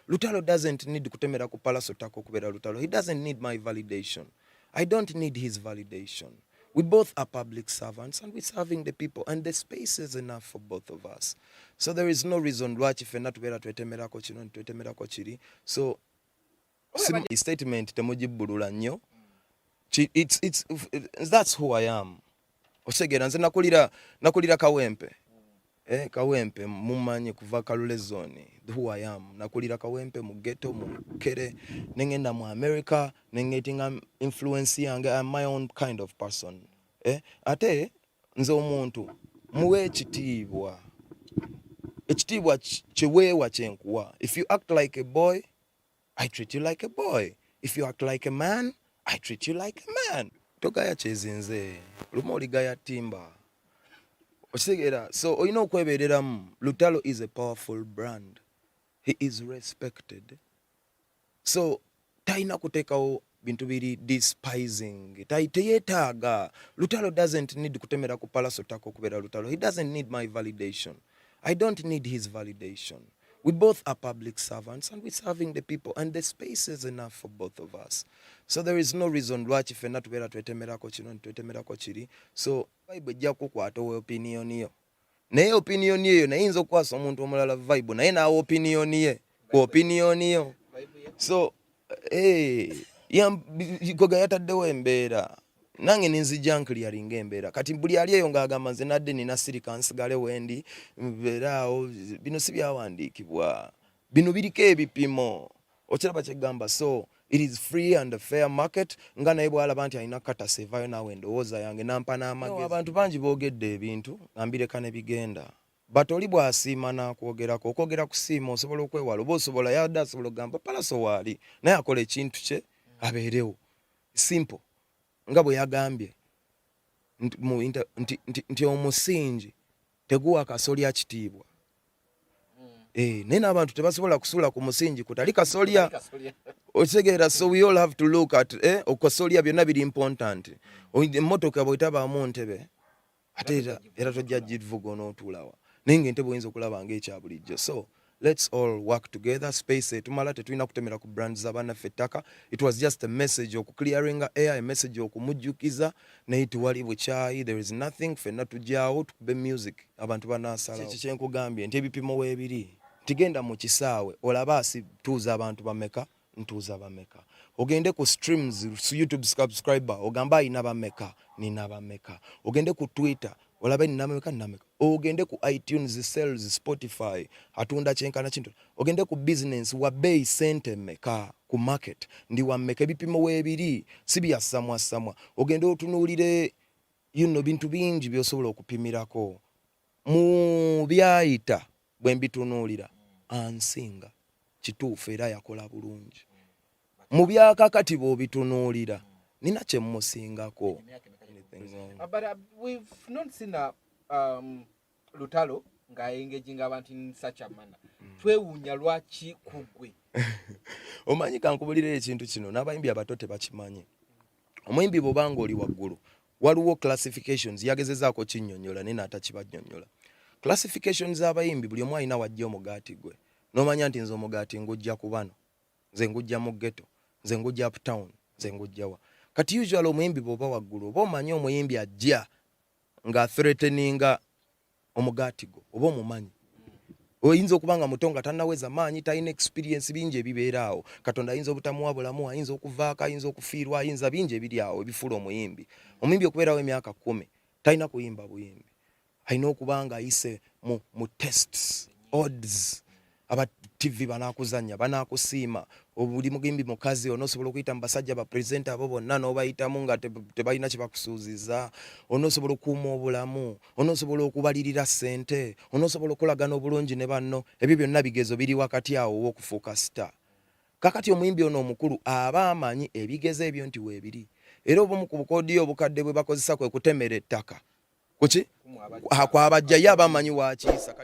Lutalo doesn't need kutemera ku Pallaso tako kubera Lutalo. He doesn't need my validation. I don't need his validation. We both are public servants and we're serving the people, and the space is enough for both of us. So there is no reason why fenna tubera twetemera ko kino twetemera ko kiri. So statement temujibulula nnyo. It's that's who I am. Osegera nze nakulira Kawempe. Kawempe mumanyi kuva Kalule zone. Who I am. Nakulira Kawempe mu ghetto mu kere nengenda mu America nengetinga influence yange. I'm my own kind of person. Ate nze omuntu muwe ekitiibwa. Ekitiibwa kiweewa kyenkuwa. If you act like a boy, I treat you like a boy. If you act like a man, I treat you like a man. Togaya chezinze. Lumo ligaya timba. So, Lutalo is a powerful brand. He is respected. So, taina kuteka bintu biri despising. Tayetaga. Lutalo doesn't need kutemera ku Pallaso tako kubera Lutalo. He doesn't need my validation. I don't need his validation. We both are public servants and we're serving the people, and the space is enough for both of us. So there is no reason why fenna tubera twetemera ko kino twetemera ko kiri. So vibe jja kukwata opinion yo. Naye opinion yo nayinza okwasa omuntu omulala vibe naye na opinion ye ku opinion yo. So goga yataddewo embeera. Nange ninzija nkliyaringa embeera. Kati buli ali eyo ng'agamba nze nadde nina sirika nsigale wendi mbeeraawo bino si byawandiikibwa. Bino biriko ebipimo. Okiraba kyegamba. So it is free and a fair market. Nga naye bw'alaba nti alina katasa evaayo naawe endowooza yange nampa n'amagezi. Abantu bangi boogedde ebintu nga mbireka ne bigenda. But oli bw'asiima n'akwogerako, okwogera kusiima osobola okwewala oba osobola yadde asobola okugamba Pallaso waali naye akola ekintu kye abeerewo. Simple. Nga bwe yagambye nti omusingi teguwa kasolya kitiibwa. Naye n'abantu tebasobola kusuula ku musingi kutali kasolya. Otegeera, so we all have to look at okasolya byonna biri important. Emmotoka bw'etabaamu ntebe ate era tojja givuga onootuulawa. Naye ng'entebe oyinza okulaba ng'ekya bulijjo. So let's all work together. Space tumala tetulina kutemera ku brands z'abannaffe ettaka. It was just a message of clearing air, a message okumujjukiza naye tuwali bukyayi. There is nothing. Fenna tujjaawo tukube music abantu banaasalawo. Kiki kyenkugambye nti ebipimo weebiri. Tigenda mu kisaawe olaba asituuza abantu bameka ntuuza bameka. Ogende ku streams su YouTube subscriber ogamba ayina bameka nina bameka. Ogende ku Twitter olaba nina bameka nina bameka. Ogende ku iTunes, sales, Spotify atunda kyenkana kintu. Ogende ku business wa bei sente meka ku market ndi wa meka ebipimo weebiri si byasamwa. Ogende otunuulire bintu bingi by'osobola okupimirako mu byayita bwe mbitunuulira ansinga kituufu era yakola bulungi. Mu byakakati bw'obitunuulira nina kye mmusingako. But we've not seen Lutalo nga engaging abantu in such a manner. Twewuunya lwaki kugwe. Omanyi kankubulira ekintu kino n'abayimbi abato tebakimanyi. Omuyimbi bw'obanga oli waggulu waliwo classifications yagezezaako kinnyonnyola naye n'atakibanyonnyola. Classifications z'abayimbi buli omu alina wajja omugaati gwe. N'omanya nti nze omugaati ngujja ku bano. Nze ngujja mu ghetto. Nze ngujja uptown. Nze ngujja wa. Kati usually omuyimbi bw'oba waggulu oba omanyi omuyimbi ajja nga threateninga omugaati gwo oba omumanyi. Oyinza okubanga muto nga tannaweza maanyi talina experience bingi ebibeeraawo. Katonda ayinza obutamuwa bulamu, ayinza okuvaako, ayinza okufiirwa, ayinza bingi ebiri awo ebifuula omuyimbi. Omuyimbi okubeerawo emyaka 10 talina kuyimba buyimbi. Alina okubanga ayise mu tests, odds. Aba TV banakuzanya, banakusiima. Obuli mugimbi mukazi onosobola okuyita mu basajja ba presenter abo bonna n'obayitamu nga tebalina kye bakusuuziza. Onosobola okuuma obulamu, onosobola okubalirira ssente, onosobola okulagana obulungi ne banno. Ebyo byonna bigezo biri wakati awo w'okufuuka star. Kakati omuyimbi ono omukulu aba amanyi ebigezo ebyo nti weebiri. Era obumu ku bukoodi obukadde bwe bakozesa kwe kutemera ettaka. Kuki? Kwabajjayo abamanyi waakiyisa.